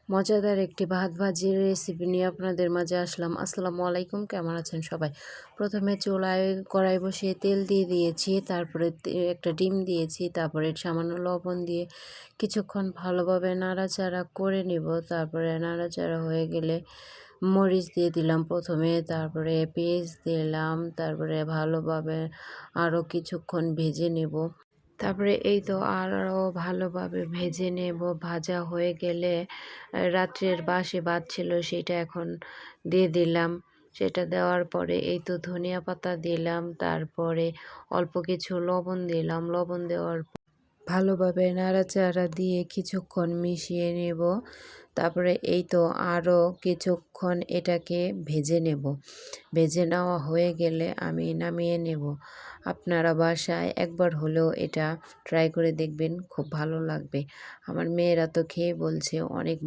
মজাদার একটি ভাত ভাজির রেসিপি নিয়ে আপনাদের মাঝে আসলাম। আসসালামু আলাইকুম, কেমন আছেন সবাই? প্রথমে চুলায় কড়াই বসিয়ে তেল দিয়ে দিয়েছি, তারপরে একটা ডিম দিয়েছি, তারপরে সামান্য লবণ দিয়ে কিছুক্ষণ ভালোভাবে নাড়াচাড়া করে নিব। তারপরে নাড়াচাড়া হয়ে গেলে মরিচ দিয়ে দিলাম প্রথমে, তারপরে পেঁয়াজ দিলাম, তারপরে ভালোভাবে আরও কিছুক্ষণ ভেজে নেব। তারপরে এই তো আরও ভালোভাবে ভেজে নেব। ভাজা হয়ে গেলে রাত্রের বাসি ভাত ছিল সেটা এখন দিয়ে দিলাম। সেটা দেওয়ার পরে এই তো ধনিয়া পাতা দিলাম, তারপরে অল্প কিছু লবণ দিলাম। লবণ দেওয়ার ভালোভাবে নাড়াচাড়া দিয়ে কিছুক্ষণ মিশিয়ে নেব। তারপরে এই তো আরও কিছুক্ষণ এটাকে ভেজে নেব। ভেজে নেওয়া হয়ে গেলে আমি নামিয়ে নেব। আপনারা বাসায় একবার হলেও এটা ট্রাই করে দেখবেন, খুব ভালো লাগবে। আমার মেয়েরা তো খেয়ে বলছে অনেক